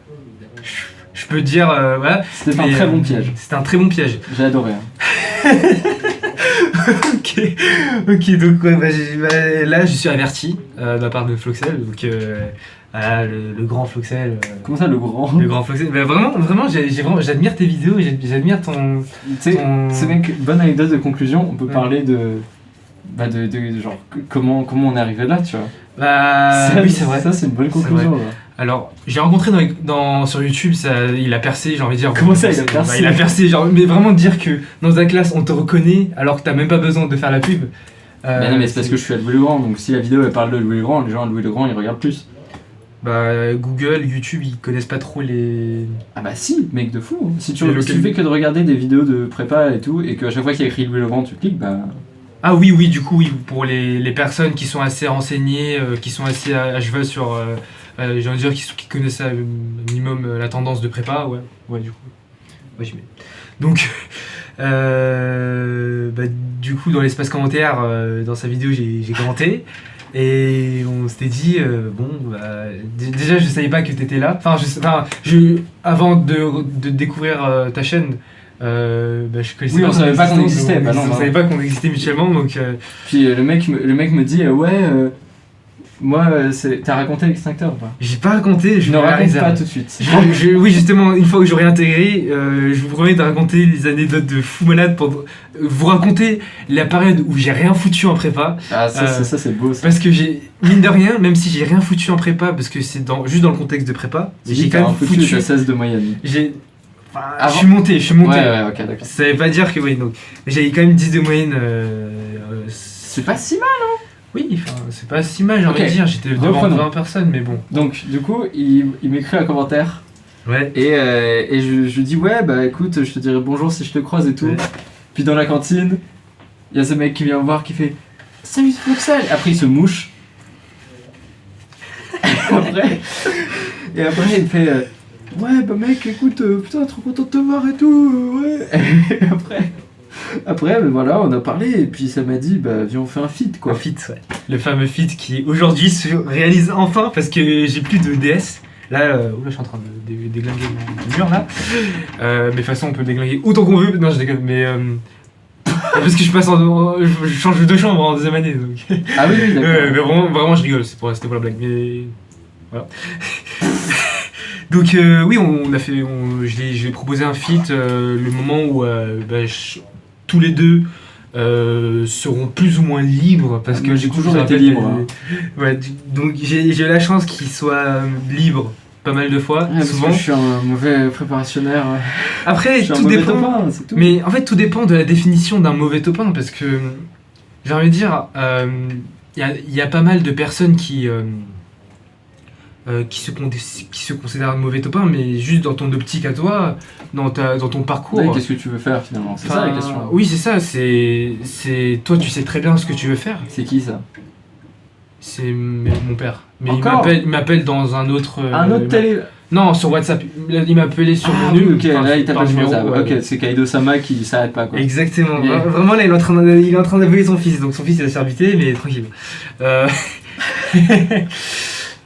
dire, voilà. C'était un très bon piège. C'était un très bon piège. J'ai adoré. Ok, donc là je suis averti de la part de Floxel, donc voilà, le grand Floxel. Comment ça, le grand ? Le grand Floxel. Bah, vraiment, j'admire tes vidéos, j'admire ton. Tu sais, c'est mec, bonne anecdote de conclusion, on peut parler de genre comment on est arrivé là, tu vois. Oui, c'est vrai. Ça, c'est une bonne conclusion. Alors, j'ai rencontré sur YouTube, il a percé, j'ai envie de dire. Comment ça, il a percé ? Il a percé, genre, mais vraiment dire que dans ta classe, on te reconnaît alors que t'as même pas besoin de faire la pub. Mais non, mais c'est parce que je suis à Louis le Grand, donc si la vidéo elle parle de Louis le Grand, les gens à Louis le Grand ils regardent plus. Bah, Google, YouTube, ils connaissent pas trop les. Ah bah si, mec de fou. Si tu fais que de regarder des vidéos de prépa et tout, et qu'à chaque fois qu'il y a écrit Louis le Grand, tu cliques, bah. Ah oui, du coup, oui, pour les personnes qui sont assez renseignées, qui sont assez à cheval sur. J'ai envie de dire qui connaissent un minimum la tendance de prépa, ouais, du coup. Ouais, j'y mets. Donc, du coup, dans l'espace commentaire, dans sa vidéo, j'ai commenté. Et on s'était dit, déjà, je savais pas que t'étais là. Avant de découvrir ta chaîne, je connaissais on savait pas qu'on existait. On savait pas qu'on existait mutuellement, donc. Puis le mec me dit, moi, t'as raconté l'extincteur ou pas ? J'ai pas raconté, je ne raconte pas tout de suite. Oui, justement, une fois que j'aurai intégré, je vous promets de raconter les anecdotes de fou malade pour vous raconter la période où j'ai rien foutu en prépa. Ah, ça c'est beau. Ça. Parce que j'ai, mine de rien, même si j'ai rien foutu en prépa, parce que c'est juste dans le contexte de prépa, j'ai quand même foutu. 16 de moyenne. Je suis monté. Ouais, ok, d'accord. Ça veut pas dire que, oui, donc, j'avais quand même 10 de moyenne. C'est pas si mal, hein. Oui, c'est pas si mal, j'ai envie de dire, j'étais devant 20 personnes, mais bon. Donc, du coup, il m'écrit un commentaire. Ouais. Et je dis, écoute, je te dirai bonjour si je te croise et tout. Ouais. Puis dans la cantine, il y a ce mec qui vient me voir qui fait salut Floxel. Après, il se mouche. Et après, il fait mec, écoute, putain, trop content de te voir et tout, ouais. Et après, voilà, on a parlé et puis ça m'a dit, viens, on fait un feat, quoi. Un feat, ouais. Le fameux feat qui aujourd'hui se réalise enfin parce que j'ai plus de DS. Là, je suis en train de déglinguer le mur là. Mais de toute façon, on peut déglinguer autant qu'on veut. Non, je déconne, mais. Parce que je change de chambre en deuxième année. Donc. Ah oui, oui, d'accord. Mais vraiment, je rigole, c'était pour la blague. Mais voilà. Donc oui, je lui ai proposé un feat le moment où tous les deux seront plus ou moins libres parce que j'ai du coup, toujours je été rappelle, libre. Ouais, donc j'ai eu la chance qu'il soit libre pas mal de fois, Ouais, parce souvent. que je suis un mauvais préparationnaire. Ouais. Après, Je suis un tout mauvais dépend. topin, c'est tout. Mais en fait, tout dépend de la définition d'un mauvais topin parce que j'ai envie de dire, il y a pas mal de personnes qui se considèrent mauvais topin, mais juste dans ton optique à toi, dans ton parcours. Ouais, qu'est-ce que tu veux faire finalement? C'est ça la question. Oui, c'est ça. C'est toi, tu sais très bien ce que tu veux faire. C'est qui ça? C'est mon père. Mais Encore il m'appelle dans un autre. Un autre télé. Non, sur WhatsApp. Il m'a appelé sur Ah mon oui, numéro. ok, là il par t'appelle sur numéro, WhatsApp. ouais. Ok, c'est Kaido-sama qui s'arrête pas quoi. Exactement. Yeah. Vraiment, là, il est en train d'appeler son fils. Donc son fils, il a se faire buter, mais tranquille.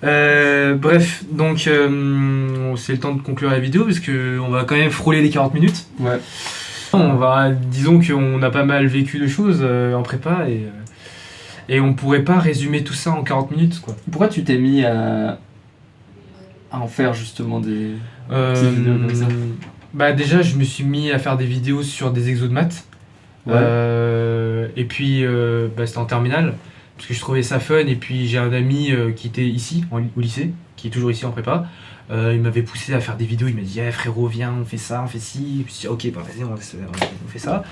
Bref, donc c'est le temps de conclure la vidéo parce qu'on va quand même frôler les 40 minutes. Ouais. Disons qu'on a pas mal vécu de choses en prépa et on pourrait pas résumer tout ça en 40 minutes quoi. Pourquoi tu t'es mis à en faire justement des petites vidéos comme ça? Bah déjà, je me suis mis à faire des vidéos sur des exos de maths. Ouais. Et puis c'était en terminale parce que je trouvais ça fun et puis j'ai un ami qui était ici au lycée, qui est toujours ici en prépa. Il m'avait poussé à faire des vidéos, il m'a dit frérot viens on fait ça, on fait ci. Et puis je dis ok bah vas-y on fait ça.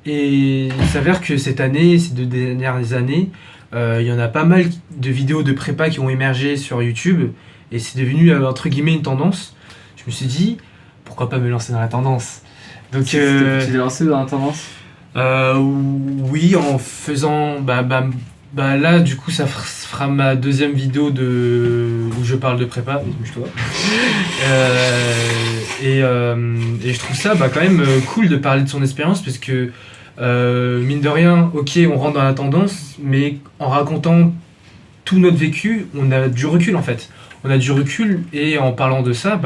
Et il s'avère que cette année, ces 2 dernières années, il y en a pas mal de vidéos de prépa qui ont émergé sur YouTube et c'est devenu entre guillemets une tendance. Je me suis dit pourquoi pas me lancer dans la tendance. Donc Tu t'es lancé dans la tendance? oui, en faisant là du coup ça fera ma deuxième vidéo où je parle de prépa, bouge-toi. Et je trouve ça quand même cool de parler de son expérience parce que mine de rien, ok on rentre dans la tendance, mais en racontant tout notre vécu, on a du recul en fait. On a du recul et en parlant de ça,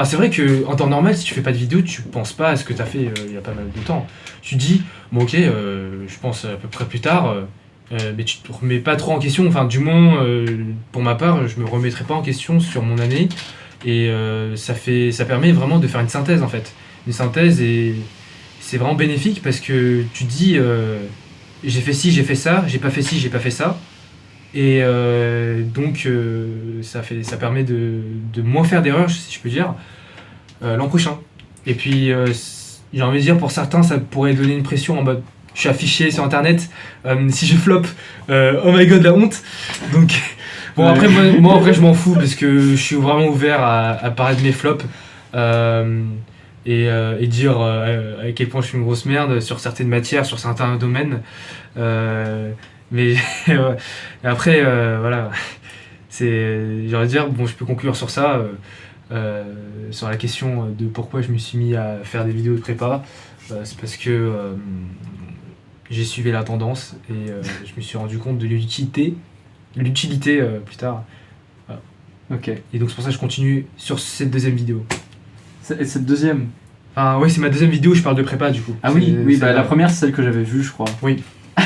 c'est vrai qu'en temps normal, si tu fais pas de vidéo, tu penses pas à ce que tu as fait il y a pas mal de temps. Tu te dis, bon ok, je pense à peu près plus tard, mais tu te remets pas trop en question. Enfin, du moins, pour ma part, je me remettrai pas en question sur mon année. Et ça permet vraiment de faire une synthèse en fait. Une synthèse et c'est vraiment bénéfique parce que tu te dis, j'ai fait ci, j'ai fait ça, j'ai pas fait ci, j'ai pas fait ça. Et donc ça permet de moins faire d'erreurs, si je peux dire, l'an prochain. Et puis j'ai envie de dire pour certains ça pourrait donner une pression en mode je suis affiché sur internet, si je flop, oh my god la honte. Donc bon après moi en vrai je m'en fous parce que je suis vraiment ouvert à parler de mes flops et dire à quel point je suis une grosse merde sur certaines matières, sur certains domaines. Mais après, voilà, j'ai envie de dire, bon, je peux conclure sur ça, sur la question de pourquoi je me suis mis à faire des vidéos de prépa. C'est parce que j'ai suivi la tendance et je me suis rendu compte de l'utilité plus tard. Voilà. Ok. Et donc c'est pour ça que je continue sur cette deuxième vidéo. Et cette deuxième? Enfin, oui, c'est ma deuxième vidéo où je parle de prépa du coup. Ah oui, la première c'est celle que j'avais vue je crois. Oui.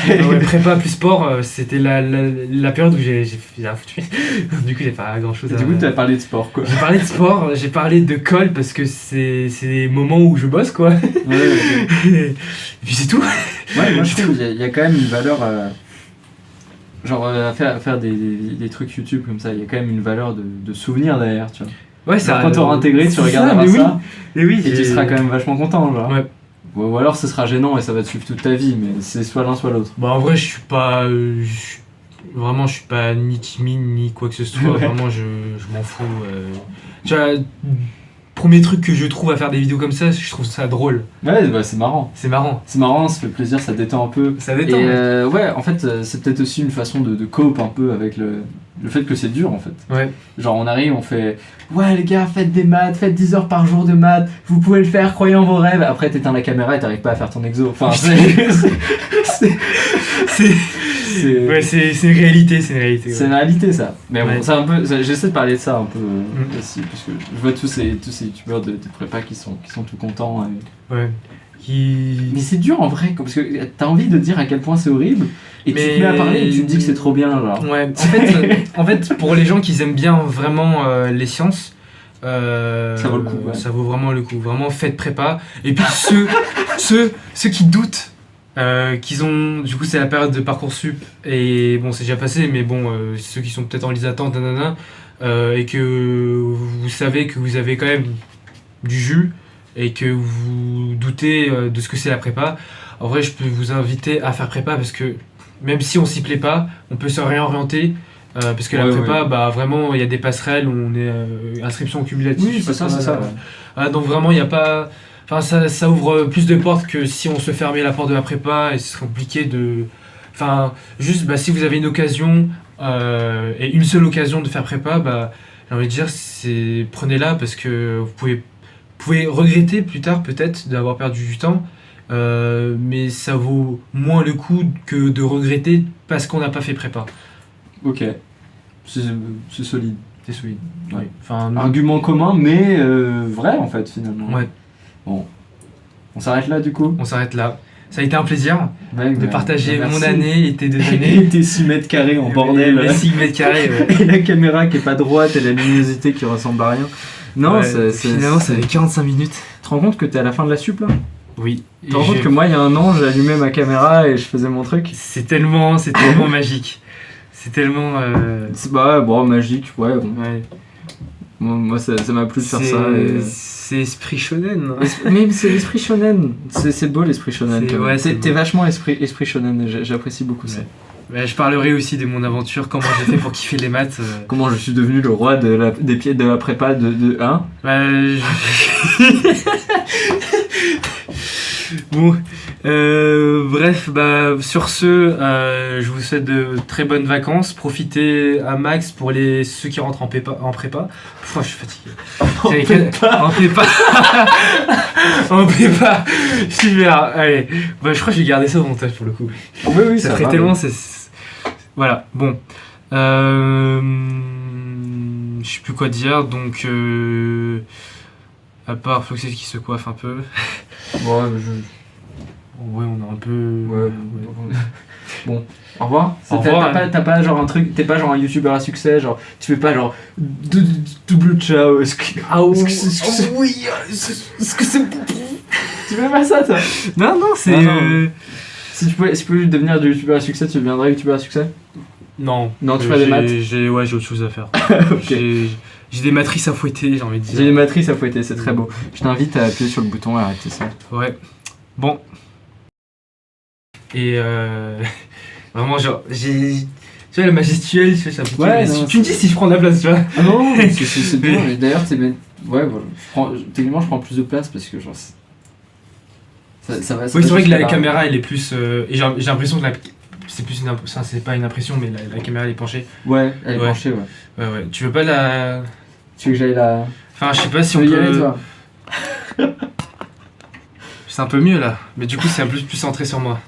Ouais, prépa plus sport, c'était la période où j'ai foutu. Du coup, j'ai pas grand chose Et à... du coup, tu as parlé de sport quoi. J'ai parlé de sport, j'ai parlé de colle parce que c'est les moments où je bosse quoi. Ouais, okay. Et puis c'est tout. Ouais, moi je trouve qu'il y a quand même une valeur. Genre, à faire des trucs YouTube comme ça, il y a quand même une valeur de souvenir derrière, tu vois. Ouais, ça. Quand tu auras intégré, tu regarderas ça. Oui, et tu seras quand même vachement content, genre. Ouais. Ou alors ce sera gênant et ça va te suivre toute ta vie, mais c'est soit l'un soit l'autre. Bah en vrai, je suis pas. Vraiment, je suis pas ni timide ni quoi que ce soit. Ouais. Vraiment, je m'en fous. Tu vois, premier truc que je trouve à faire des vidéos comme ça, je trouve ça drôle. Ouais, bah, c'est marrant. C'est marrant. C'est marrant, ça fait plaisir, ça détend un peu. Ça détend. Et ouais, en fait, c'est peut-être aussi une façon de cope un peu avec le fait que c'est dur en fait. Ouais. Genre on arrive, on fait ouais les gars, faites des maths, faites 10 heures par jour de maths, vous pouvez le faire, croyez en vos rêves. Après t'éteins la caméra et t'arrives pas à faire ton exo. Enfin Ouais, c'est une réalité, c'est une réalité. C'est une réalité ça. Mais bon, Ouais. c'est un peu, j'essaie de parler de ça un peu aussi, parce que je vois tous ces youtubeurs de prépa qui sont tout contents. Ouais. Mais c'est dur en vrai, parce que t'as envie de dire à quel point c'est horrible, et tu te mets à parler et tu te dis que c'est trop bien, genre. Ouais, en fait, pour les gens qui aiment bien vraiment les sciences, ça vaut le coup, ouais. Ça vaut vraiment le coup. Vraiment, faites prépa. Et puis ceux qui doutent, qu'ils ont, du coup, c'est la période de Parcoursup, et bon, c'est déjà passé, mais bon, ceux qui sont peut-être en liste d'attente, et que vous savez que vous avez quand même du jus, et que vous doutez de ce que c'est la prépa, en vrai, je peux vous inviter à faire prépa, parce que même si on s'y plaît pas, on peut se réorienter, parce que la prépa, bah vraiment, il y a des passerelles où on est inscription cumulative. Oui, c'est ça. Donc vraiment, il n'y a pas... Enfin, ça ouvre plus de portes que si on se fermait la porte de la prépa, et ce serait compliqué de... Enfin, juste, bah, si vous avez une occasion, et une seule occasion de faire prépa, bah, j'ai envie de dire, prenez-la, parce que vous pouvez regretter plus tard peut-être d'avoir perdu du temps, mais ça vaut moins le coup que de regretter parce qu'on n'a pas fait prépa. Ok, c'est solide. C'est solide. Ouais. Oui. Enfin, Argument commun, mais vrai en fait finalement. Ouais. Bon, on s'arrête là du coup. On s'arrête là. Ça a été un plaisir de partager merci. mon année et tes 2 années. Et tes 6 mètres carrés en bordel. Les 6 mètres carrés, ouais. Et la caméra qui est pas droite et la luminosité qui ressemble à rien. Non, ouais, finalement, ça fait 45 minutes. Tu te rends compte que t'es à la fin de la sup là? Oui. Tu te rends compte que moi, il y a un an, j'allumais ma caméra et je faisais mon truc? C'est tellement magique. C'est tellement... Bah, bon, magique, ouais. Bon. Ouais. Moi, ça m'a plu de faire ça. Et... C'est esprit shonen. Mais c'est l'esprit shonen. C'est beau l'esprit shonen. Ouais, t'es vachement esprit shonen. J'apprécie beaucoup ça. Ouais, je parlerai aussi de mon aventure, comment j'ai fait pour kiffer les maths. Comment je suis devenu le roi des pieds de la prépa de 1. Bon, bref, bah, sur ce, je vous souhaite de très bonnes vacances. Profitez à max pour ceux qui rentrent en prépa. Pff, je suis fatigué. En prépa. En prépa. Super. Allez, bah, je crois que je vais garder ça au montage pour le coup. Oui, ça ferait tellement. Voilà, bon. Je sais plus quoi dire, donc à part Foxy qui se coiffe un peu. Ouais, ouais, on a un peu... Ouais. Bon, au revoir. Au revoir. T'as pas genre un truc, t'es pas genre un youtubeur à succès, genre tu fais pas genre double ciao. Oui, est-ce que c'est... Tu fais pas ça, toi? Non, c'est... Non. Si tu pouvais devenir du youtubeur à succès, tu deviendrais youtubeur à succès? Non, tu fais des maths? J'ai autre chose à faire. Okay. J'ai des matrices à fouetter, j'ai envie de dire. J'ai des matrices à fouetter, c'est très beau. Je t'invite à appuyer sur le bouton et arrêter ça. Ouais. Bon. Et vraiment, genre, tu vois, le majestuel, tu fais ça. Ouais, tu me dis si je prends de la place, tu vois. Ah non, c'est bien. D'ailleurs, ouais, voilà. Techniquement, je prends plus de place parce que genre. Ça va. Oui, c'est vrai que la caméra, elle est plus. Et j'ai l'impression que c'est plus c'est pas une impression, mais la caméra elle est penchée. Ouais, elle est penchée, ouais. Ouais. Tu veux pas la... Tu veux que j'aille la... Enfin, je sais pas si tu on veux peut... y aller, toi? C'est un peu mieux là, mais du coup c'est un peu plus centré sur moi.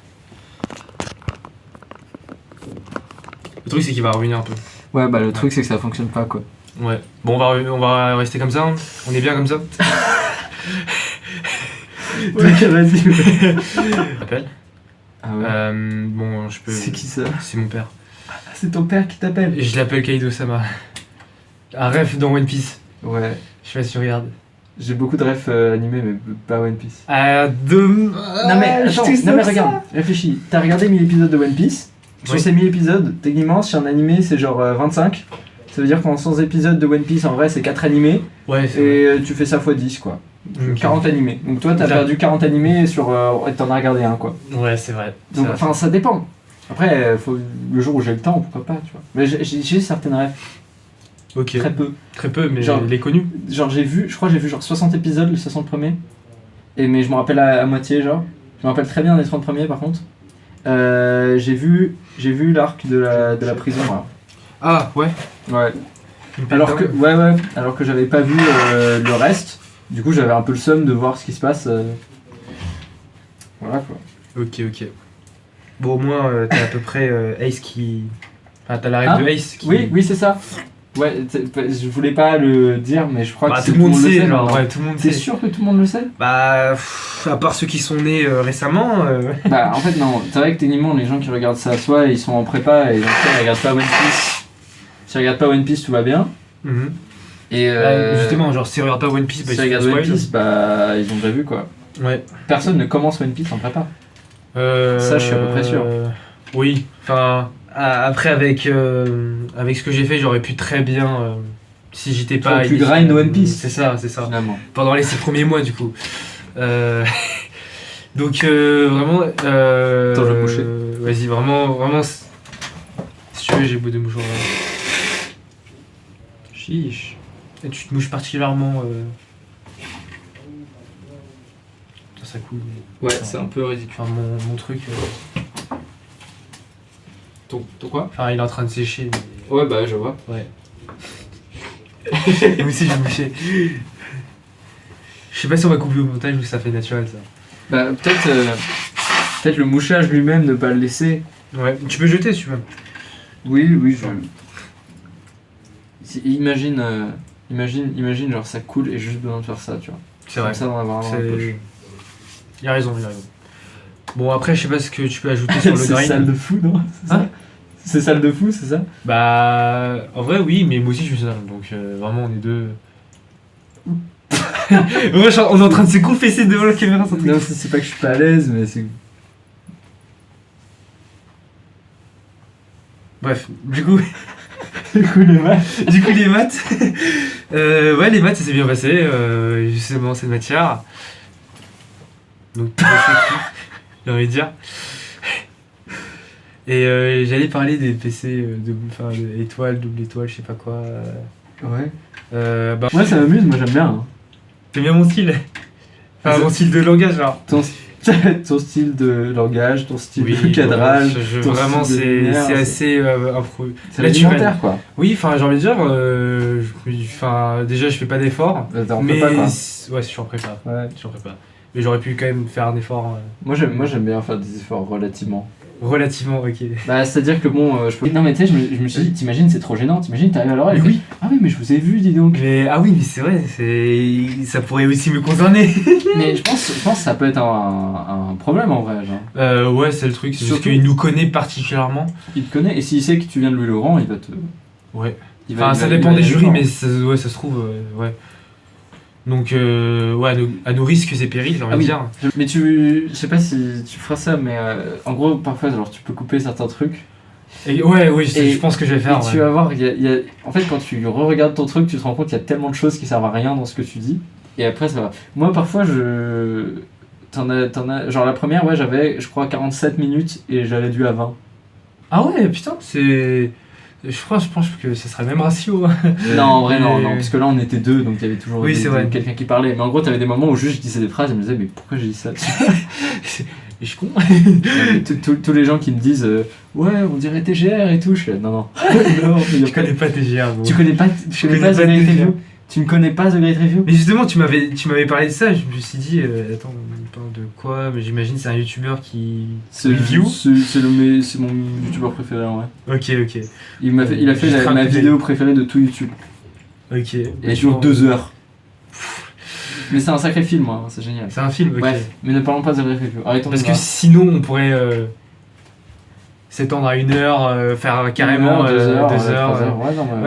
Le truc c'est qu'il va revenir un peu. Ouais, bah le truc c'est que ça fonctionne pas, quoi. Ouais. Bon, on va rester comme ça, hein. On est bien comme ça. Ouais, vas-y. Appelle. Ah ouais. Bon, je peux... C'est qui ça? C'est mon père. C'est ton père qui t'appelle? Et je l'appelle Kaido-sama. Un ref dans One Piece. Ouais. Je sais pas si tu regardes. J'ai beaucoup de refs animés, mais pas One Piece. Non mais attends, regarde, réfléchis. T'as regardé 1000 épisodes de One Piece. Sur ces 1000 épisodes, techniquement, si un animé c'est genre 25, ça veut dire qu'en 100 épisodes de One Piece, en vrai c'est 4 animés. Ouais, et tu fais ça x 10, quoi. Okay. 40 animés. Donc toi, t'as perdu 40 animés sur... et t'en as regardé un, quoi. Ouais, c'est vrai. Donc, enfin, ça dépend. Après, le jour où j'ai le temps, pourquoi pas, tu vois. Mais j'ai certaines rêves. Ok. Très peu, mais genre, les connus. Genre, je crois que j'ai vu genre 60 épisodes, les 60 premiers. Mais je me rappelle à moitié, genre. Je me rappelle très bien les 30 premiers, par contre. J'ai vu l'arc de la prison, là. Ah, ouais. Ouais. Alors que j'avais pas vu le reste. Du coup, j'avais un peu le seum de voir ce qui se passe. Voilà, quoi. Ok. Bon, au moins, t'as à peu près Ace qui... Enfin, t'as la règle de Ace qui... Oui, c'est ça. Ouais, je voulais pas le dire, mais je crois Bah, que tout le monde sait, genre, maintenant. ouais, tout le monde T'es sait. sûr que tout le monde le sait? Bah, à part ceux qui sont nés récemment. Bah, en fait, non. C'est vrai que techniquement, les gens qui regardent ça, soit ils sont en prépa et donc ils regardent pas One Piece. S'ils regardent pas One Piece, tout va bien. Mhm. Et Justement, genre, s'ils regardent pas One Piece, bah, s'ils ils regardent font One spoil. Piece, bah, ils ont déjà vu quoi. Ouais. Personne ne commence One Piece en prépa. Ça, je suis à peu près sûr. Oui, enfin, après, avec ce que j'ai fait, j'aurais pu très bien. Si j'étais pas. T'aurais pu grind One Piece. C'est ça. Finalement. Pendant les 6 premiers mois, du coup. Donc, vraiment. Attends, je vais me moucher. Vas-y, vraiment. Si tu veux, j'ai beau de mouchoir. Chiche. Et tu te mouches particulièrement. Ça coule. Ouais, c'est un peu ridicule. Enfin, mon truc. Ton quoi? Enfin, il est en train de sécher. Mais... Ouais, bah, je vois. Ouais. Moi aussi, je vais moucher. Je sais pas si on va couper au montage ou si ça fait naturel, ça. Bah, peut-être le mouchage lui-même, ne pas le laisser. Ouais, tu peux jeter si tu veux. Oui, imagine, genre ça coule et juste besoin de faire ça, tu vois. C'est vrai. Comme ça d'en avoir un dans la poche. Il a raison. Bon, après, je sais pas ce que tu peux ajouter sur le C'est grind. salle de fou, non? C'est ça? Hein? C'est salle de fou, c'est ça? Bah, en vrai, oui, mais moi aussi je suis ça. Donc, vraiment, on est deux. Ouais, on est en train de se confesser devant la caméra. C'est un truc. Non, c'est pas que je suis pas à l'aise, mais c'est... Bref, du coup, les maths. les maths. Ouais, les maths, ça s'est bien passé. Justement, cette matière. Donc, j'ai envie de dire. Et j'allais parler des PC étoile, double étoile, je sais pas quoi. Ouais. Bah, Moi, ça m'amuse, moi j'aime bien. Hein. t'aimes bien mon style? Enfin, mon style de langage, genre. Ton style de langage, ton style de cadrage. ton Vraiment, style de c'est lumière, assez impro. C'est naturel. rudimentaire, quoi. Oui, enfin, j'ai envie de dire, déjà, je fais pas d'efforts. T'es en Mais prépa, quoi. ouais, je suis en prépa. Ouais. Je suis en prépa. Mais j'aurais pu quand même faire un effort Moi, j'aime bien faire des efforts relativement. relativement, ok. Bah, c'est-à-dire que bon, je peux... Non, mais tu sais, je me suis dit, t'imagines, c'est trop gênant. T'imagines, t'arrives à l'oreille. Oui. Ah oui, mais je vous ai vu, dis donc. Mais, ah oui, mais c'est vrai, ça pourrait aussi me concerner. Mais je pense que ça peut être un problème en vrai, genre. Ouais, c'est le truc, c'est juste Surtout- qu'il nous connaît particulièrement. Il te connaît, et s'il sait que tu viens de Louis Laurent, il va te... Ouais. il va- Enfin, il ça va- il dépend va des aller jurys, fort. mais ouais, ça se trouve, ouais. Donc, ouais, à nos risques et périls, j'ai envie Ah de oui. dire. Mais je sais pas si tu feras ça, mais en gros, parfois, alors, tu peux couper certains trucs. Et, ouais, oui, Et- je pense que je vais faire. Et tu ouais. vas voir, en fait, quand tu re-regardes ton truc, tu te rends compte qu'il y a tellement de choses qui servent à rien dans ce que tu dis. Et après, ça va. Moi, parfois, t'en as... Genre, la première, ouais, j'avais, je crois, 47 minutes et j'ai réduit à 20. Ah ouais, putain, c'est. Je pense que ce serait le même ratio. Non, en vrai, non, Mais- parce que là, on était deux, donc il y avait toujours Oui, c'est vrai. quelqu'un qui parlait. Mais en gros, t'avais des moments où juste je disais des phrases et je me disais, mais pourquoi j'ai dit ça? Et je suis con. Tous les gens qui me disent, ouais, on dirait TGR et tout, je fais, non, non. Non, mais y a Je connais pas TGR, gros. Tu connais pas connais The pas Great TGR. Review? Tu ne connais pas The Great Review? Mais justement, tu m'avais parlé de ça, je me suis dit, attends, on parle de quoi? Mais j'imagine c'est un youtubeur qui review. C'est mon youtubeur préféré en vrai. Ok. Il a fait Juste ma raconter. vidéo préférée de tout YouTube. Ok. Elle dure 2 heures. Mais c'est un sacré film, hein, c'est génial. C'est un film, ok. Bref, mais ne parlons pas de The Great Review. Arrêtons Parce de que voir. sinon, on pourrait s'étendre à 1 heure, faire carrément 2 heures, 2 ouais, heures. 3 heures. Ouais, non, mais- Ouais,